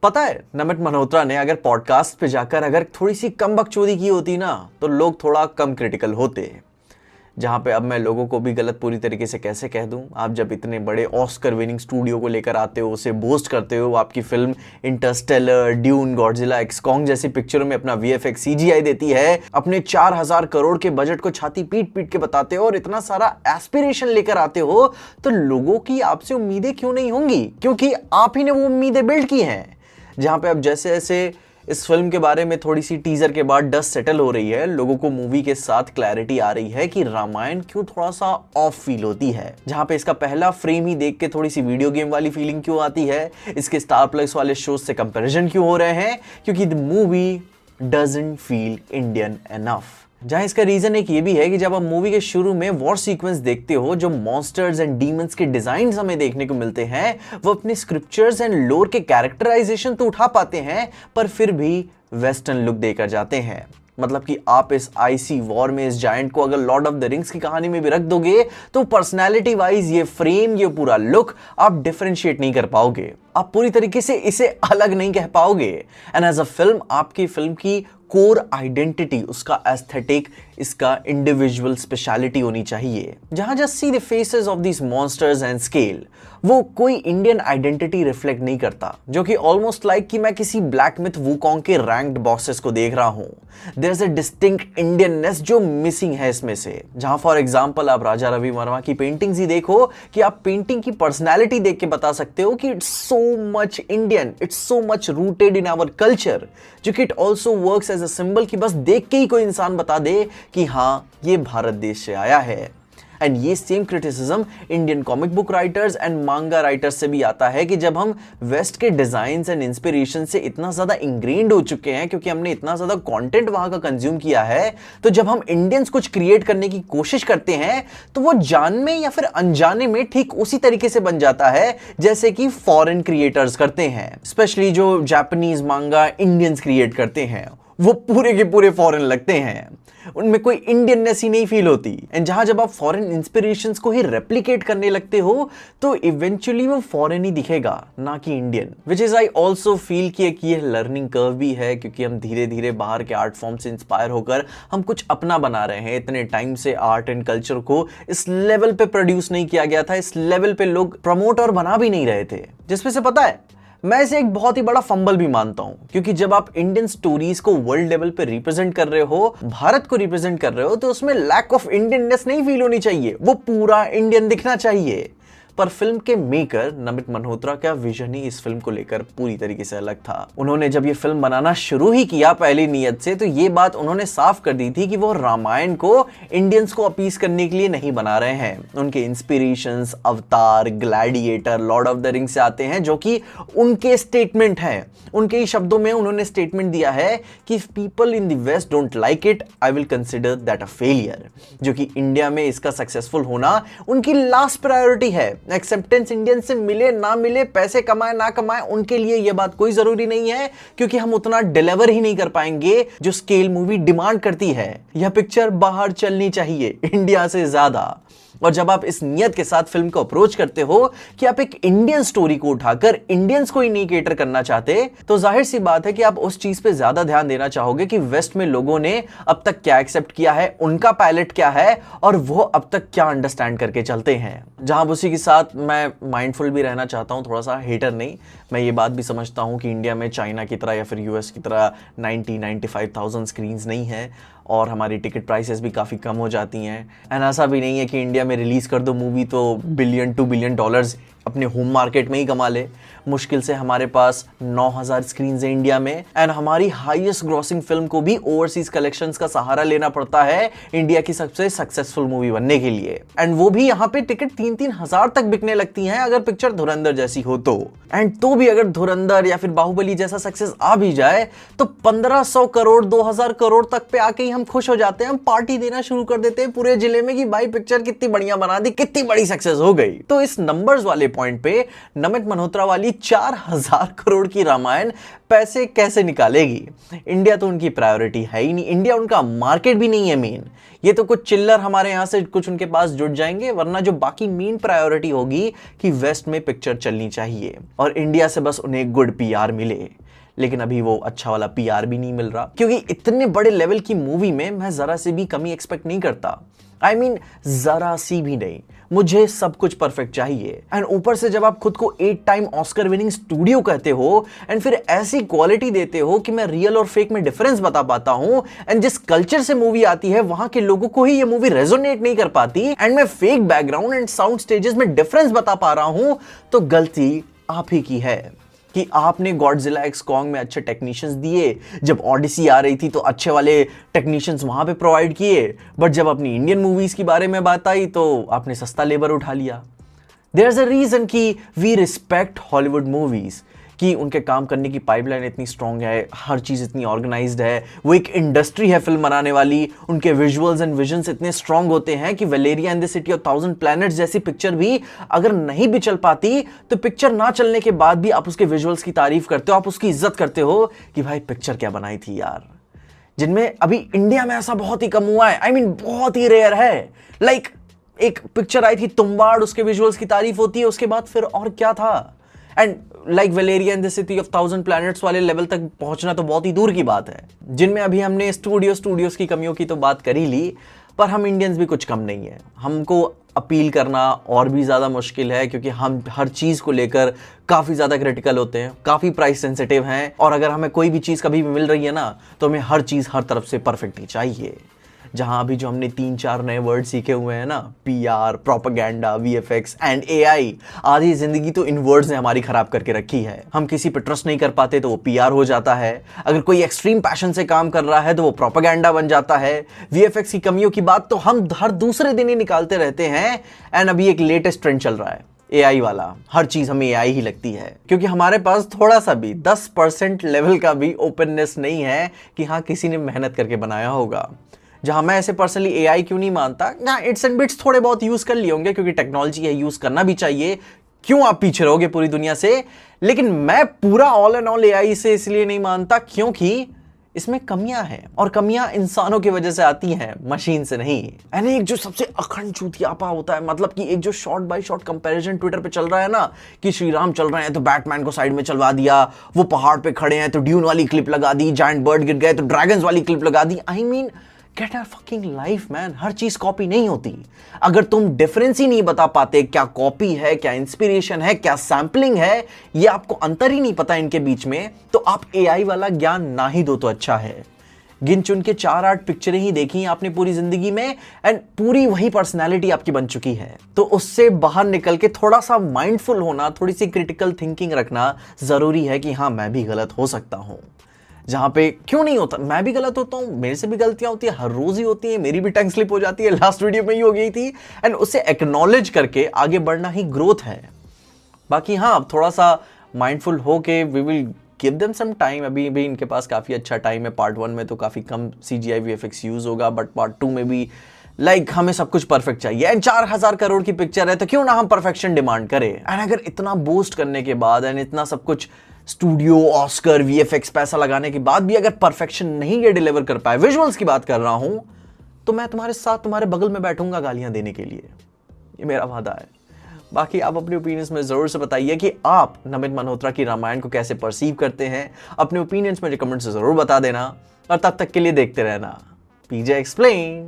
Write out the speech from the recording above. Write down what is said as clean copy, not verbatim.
पता है नमित मल्होत्रा ने अगर पॉडकास्ट पे जाकर अगर थोड़ी सी कम बकचोदी की होती ना तो लोग थोड़ा कम क्रिटिकल होते। जहां पे अब मैं लोगों को भी गलत पूरी तरीके से कैसे कह दूं। आप जब इतने बड़े ऑस्कर विनिंग स्टूडियो को लेकर आते हो, उसे बोस्ट करते हो, आपकी फिल्म इंटरस्टेलर, ड्यून, गॉडजिला, एक्सकॉन्ग जैसी पिक्चरों में अपना वीएफएक्स सीजीआई देती है, अपने 4000 करोड़ के बजट को छाती पीट पीट के बताते हो और इतना सारा एस्पिरेशन लेकर आते हो, तो लोगों की आपसे उम्मीदें क्यों नहीं होंगी? क्योंकि आप ही ने वो उम्मीदें बिल्ड की हैं। जहां पे अब जैसे जैसे इस फिल्म के बारे में थोड़ी सी टीजर के बाद डस्ट सेटल हो रही है, लोगों को मूवी के साथ क्लैरिटी आ रही है कि रामायण क्यों थोड़ा सा ऑफ फील होती है। जहां पे इसका पहला फ्रेम ही देख के थोड़ी सी वीडियो गेम वाली फीलिंग क्यों आती है, इसके स्टार प्लस वाले शोज से कंपैरिजन क्यों हो रहे हैं, क्योंकि the movie doesn't feel Indian enough. जहां इसका रीजन एक ये भी है कि जब आप मूवी के शुरू में वॉर सीक्वेंस देखते हो, जो मॉन्स्टर्स एंड डीमंस के डिजाइन हमें देखने को मिलते हैं, वो अपने स्क्रिप्चर्स एंड लोर के कैरेक्टराइजेशन तो उठा पाते हैं पर फिर भी वेस्टर्न लुक देकर जाते हैं। मतलब कि आप इस आईसी वॉर में इस जायंट को अगर लॉर्ड ऑफ द रिंग्स की कहानी में भी रख दोगे तो पर्सनैलिटी वाइज ये फ्रेम, ये पूरा लुक आप डिफरेंशिएट नहीं कर पाओगे, आप पूरी तरीके से इसे अलग नहीं कह पाओगे। एंड एज अ फिल्म आपकी फिल्म की कोर आइडेंटिटी, उसका एस्थेटिक, इसका इंडिविजुअल स्पेशलिटी होनी चाहिए। जहां just see the faces of these monsters and scale, वो कोई इंडियन आइडेंटिटी रिफ्लेक्ट नहीं करता, जो कि ऑलमोस्ट लाइक कि मैं किसी ब्लैक मिथ वुकोंग के रैंक्ड बॉसेस को देख रहा हूं। There is a distinct Indianness जो मिसिंग है इसमें से। जहां फॉर एग्जांपल आप राजा रवि वर्मा की पेंटिंग्स ही देखो कि आप पेंटिंग की पर्सनैलिटी देख के बता सकते हो कि it's so much Indian, it's so much rooted in our culture, जो कि it also works as a symbol कि बस देख के ही कोई इंसान बता दे कि हाँ ये भारत देश से आया है। एंड ये same criticism Indian comic book writers and मांगा राइटर्स से भी आता है कि जब हम वेस्ट के डिजाइन्स एंड इंस्पिरेशन से इतना ज्यादा इंग्रेन्ड हो चुके हैं, क्योंकि हमने इतना ज्यादा कंटेंट वहां का कंज्यूम किया है, तो जब हम इंडियंस कुछ क्रिएट करने की कोशिश करते हैं तो वो जानने या फिर अनजाने में ठीक उसी तरीके से बन जाता है जैसे कि फॉरेन क्रिएटर्स करते हैं। स्पेशली जो जापानीज मांगा इंडियंस क्रिएट करते हैं, वो पूरे के पूरे फॉरेन लगते हैं, उनमें कोई इंडियननेस ही नहीं फील होती। एंड जहां जब आप फॉरेन इंस्पिरेशंस को ही रेप्लिकेट करने लगते हो तो इवेंचुअली वो फॉरेन ही दिखेगा, ना कि Indian. Which is I also feel कि एक ये लर्निंग कर्व भी है, क्योंकि हम धीरे धीरे बाहर के आर्ट फॉर्म से इंस्पायर होकर हम कुछ अपना बना रहे हैं। इतने टाइम से आर्ट एंड कल्चर को इस लेवल पे प्रोड्यूस नहीं किया गया था, इस लेवल पे लोग प्रमोट और बना भी नहीं रहे थे, जिसमें से पता है मैं इसे एक बहुत ही बड़ा फंबल भी मानता हूं। क्योंकि जब आप इंडियन स्टोरीज को वर्ल्ड लेवल पे रिप्रेजेंट कर रहे हो, भारत को रिप्रेजेंट कर रहे हो, तो उसमें लैक ऑफ इंडियननेस नहीं फील होनी चाहिए, वो पूरा इंडियन दिखना चाहिए। पर फिल्म के मेकर नमित मल्होत्रा का विजन ही इस फिल्म को लेकर पूरी तरीके से अलग था। उन्होंने जब ये फिल्म बनाना शुरू ही किया पहली नियत से, तो ये बात उन्होंने साफ कर दी थी कि वो रामायण को इंडियंस को अपीस करने के लिए नहीं बना रहे हैं। उनके इंस्पिरेशंस अवतार, gladiator, Lord of the rings से आते हैं, जो कि उनके स्टेटमेंट हैं। उनके ही शब्दों में उन्होंने स्टेटमेंट दिया है कि if people in the west don't like it, I will consider that a failure. जो कि इंडिया में इसका सक्सेसफुल होना उनकी लास्ट प्रायोरिटी है। एक्सेप्टेंस इंडियन से मिले ना मिले, पैसे कमाए ना कमाए, उनके लिए यह बात कोई जरूरी नहीं है, क्योंकि हम उतना डिलीवर ही नहीं कर पाएंगे जो स्केल मूवी डिमांड करती है। यह पिक्चर बाहर चलनी चाहिए इंडिया से ज्यादा। और जब आप इस नियत के साथ फिल्म को अप्रोच करते हो कि आप एक इंडियन स्टोरी को उठाकर इंडियंस को ही नहीं केटर करना चाहते, तो जाहिर सी बात है कि आप उस चीज पे ज्यादा ध्यान देना चाहोगे कि वेस्ट में लोगों ने अब तक क्या एक्सेप्ट किया है, उनका पैलेट क्या है और वो अब तक क्या अंडरस्टैंड करके चलते हैं। जहां उसी के साथ मैं माइंडफुल भी रहना चाहता हूं, थोड़ा सा हेटर नहीं। मैं ये बात भी समझता हूं कि इंडिया में चाइना की तरह या फिर यूएस की तरह 90-95,000 स्क्रीन्स नहीं है और हमारी टिकट प्राइसेस भी काफ़ी कम हो जाती हैं। एंड ऐसा भी नहीं है कि इंडिया में रिलीज़ कर दो मूवी तो $1-2 बिलियन अपने होम मार्केट में ही कमा ले। मुश्किल से हमारे पास 9,000 स्क्रीन्स है इंडिया में, एंड हमारी हाईएस्ट ग्रॉसिंग फिल्म को भी ओवरसीज कलेक्शंस का सहारा लेना पड़ता है इंडिया की सबसे सक्सेसफुल मूवी बनने के लिए। एंड वो भी यहाँ पे टिकट 3-3 हजार तक बिकने लगती हैं अगर पिक्चर धुरंधर जैसी हो तो। एंड तो भी अगर धुरंधर या फिर बाहुबली जैसा सक्सेस आ भी जाए तो 1500 करोड़ 2000 करोड़ तक पे आके ही हम खुश हो जाते हैं, हम पार्टी देना शुरू कर देते हैं पूरे जिले में कि भाई पिक्चर कितनी बढ़िया बना दी, कितनी बड़ी सक्सेस हो गई। तो इस नंबर्स वाले पॉइंट पे नमित मल्होत्रा वाली 4000 करोड़ की रामायण पैसे कैसे निकालेगी। इंडिया तो उनकी प्रायोरिटी है ही नहीं, इंडिया उनका मार्केट भी नहीं है मेन। ये तो कुछ चिल्लर हमारे यहां से कुछ उनके पास जुट जाएंगे, वरना जो बाकी मेन प्रायोरिटी होगी कि वेस्ट में पिक्चर चलनी चाहिए और इंडिया से बस उन्हें गुड पीआर मिले। लेकिन अभी वो अच्छा वाला पीआर भी नहीं मिल रहा, क्योंकि इतने बड़े लेवल की मूवी में मैं जरा सी भी कमी एक्सपेक्ट नहीं करता। I mean, जरा सी भी नहीं, मुझे सब कुछ परफेक्ट चाहिए। एंड ऊपर से जब आप खुद को 8 टाइम ऑस्कर विनिंग स्टूडियो कहते हो एंड फिर ऐसी क्वालिटी देते हो कि मैं रियल और फेक में डिफरेंस बता पाता हूं, एंड जिस कल्चर से मूवी आती है वहां के लोगों को ही ये मूवी रेजोनेट नहीं कर पाती, एंड मैं fake background and sound stages में डिफरेंस बता पा रहा हूं, तो गलती आप ही की है कि आपने गॉडजिला एक्स कॉन्ग में अच्छे टेक्नीशियंस दिए, जब ऑडिसी आ रही थी तो अच्छे वाले टेक्नीशियंस वहां पे प्रोवाइड किए, बट जब अपनी इंडियन मूवीज के बारे में बात आई तो आपने सस्ता लेबर उठा लिया। देयर इज अ रीजन कि वी रिस्पेक्ट हॉलीवुड मूवीज, कि उनके काम करने की पाइपलाइन इतनी स्ट्रांग है, हर चीज इतनी ऑर्गेनाइज्ड है, वो एक इंडस्ट्री है फिल्म बनाने वाली, उनके विजुअल्स एंड विजन्स इतने स्ट्रांग होते हैं कि Valeria and the city of 1000 planets जैसी पिक्चर भी अगर नहीं भी चल पाती तो पिक्चर ना चलने के बाद भी आप उसके विजुअल्स की तारीफ करते हो, आप उसकी इज्जत करते हो कि भाई पिक्चर क्या बनाई थी यार। जिनमें अभी इंडिया में ऐसा बहुत ही कम हुआ है, आई मीन बहुत ही रेयर है। लाइक एक पिक्चर आई थी तुम्बाड़, उसके विजुअल्स की तारीफ होती है, उसके बाद फिर और क्या था। And like Valeria and the city of 1000 planets वाले लेवल तक पहुंचना तो बहुत ही दूर की बात है। जिनमें अभी हमने स्टूडियोज की कमियों की तो बात कर ही ली, पर हम इंडियंस भी कुछ कम नहीं है। हमको अपील करना और भी ज़्यादा मुश्किल है, क्योंकि हम हर चीज़ को लेकर काफ़ी ज़्यादा क्रिटिकल होते हैं, काफ़ी प्राइस सेंसिटिव हैं, और अगर हमें कोई भी चीज़ कभी भी मिल रही है ना, तो हमें हर चीज़ हर तरफ से परफेक्ट ही चाहिए। जहां अभी जो हमने 3-4 नए वर्ड सीखे हुए हैं ना, PR, propaganda, VFX and AI, आधी जिंदगी तो इन वर्ड्स ने हमारी खराब करके रखी है। हम किसी पे ट्रस्ट नहीं कर पाते तो वो पीआर हो जाता है, अगर कोई एक्सट्रीम पैशन से काम कर रहा है तो वो प्रोपेगेंडा बन जाता है। वीएफएक्स की कमियों की बात तो हम हर दूसरे दिन ही निकालते रहते हैं। एंड अभी एक लेटेस्ट ट्रेंड चल रहा है एआई वाला, हर चीज हमें एआई ही लगती है, क्योंकि हमारे पास थोड़ा सा भी 10% लेवल का भी ओपननेस नहीं है कि हाँ किसी ने मेहनत करके बनाया होगा। जहां मैं ऐसे पर्सनली एआई क्यों नहीं मानता, ना इट्स एंड बिट्स थोड़े बहुत यूज कर लिए होंगे, क्योंकि टेक्नोलॉजी है, यूज करना भी चाहिए, क्यों आप पीछे रहोगे पूरी दुनिया से। लेकिन मैं पूरा ऑल एंड ऑल एआई से इसलिए नहीं मानता क्योंकि इसमें कमियां हैं, और कमियां इंसानों की वजह से आती हैं, मशीन से नहीं। एंड एक जो सबसे अखंड चूतियापा होता है, मतलब कि एक जो short by short comparison Twitter पे चल रहा है ना, कि श्री राम चल रहे हैं तो बैटमैन को साइड में चलवा दिया, वो पहाड़ पे खड़े हैं तो ड्यून वाली क्लिप लगा दी, जायंट बर्ड गिर गए तो ड्रैगन्स वाली क्लिप लगा दी। I mean get a fucking life man, हर चीज कॉपी नहीं होती। अगर तुम डिफरेंस ही नहीं बता पाते, क्या कॉपी है, क्या इंस्पिरेशन है, क्या सैम्पलिंग है, ये आपको अंतर ही नहीं पता इनके बीच में, तो आप एआई वाला ज्ञान ना ही दो तो अच्छा है। गिन चुन के 4-8 पिक्चरें ही देखी आपने पूरी जिंदगी में, एंड पूरी वही पर्सनैलिटी आपकी बन चुकी है। तो उससे बाहर निकल के थोड़ा सा माइंडफुल होना, थोड़ी सी क्रिटिकल थिंकिंग रखना जरूरी है कि हाँ मैं भी गलत हो सकता हूं। जहां पे क्यों नहीं होता, मैं भी गलत होता हूं, मेरे से भी गलतियां होती है, हर रोज ही होती है, मेरी भी टंग स्लिप हो जाती है, लास्ट वीडियो में ही हो गई थी। एंड उसे एक्नॉलेज करके आगे बढ़ना ही ग्रोथ है। बाकी हाँ, थोड़ा सा माइंडफुल हो के we will give them some time. अभी भी इनके पास काफी अच्छा टाइम है। पार्ट 1 में तो काफी कम CGI VFX यूज होगा, बट पार्ट 2 में भी हमें सब कुछ परफेक्ट चाहिए। एंड 4000 करोड़ की पिक्चर है तो क्यों ना हम परफेक्शन डिमांड करें। एंड अगर इतना बूस्ट करने के बाद एंड इतना सब कुछ स्टूडियो, ऑस्कर, VFX पैसा लगाने के बाद भी अगर परफेक्शन नहीं ये डिलीवर कर पाए, विजुअल्स की बात कर रहा हूं, तो मैं तुम्हारे साथ तुम्हारे बगल में बैठूंगा गालियां देने के लिए, ये मेरा वादा है। बाकी आप अपने ओपिनियंस में जरूर से बताइए कि आप नमित मल्होत्रा की रामायण को कैसे परसीव करते हैं। अपने ओपिनियंस मुझे कमेंट से जरूर बता देना, और तब तक के लिए देखते रहना PJ एक्सप्लेन।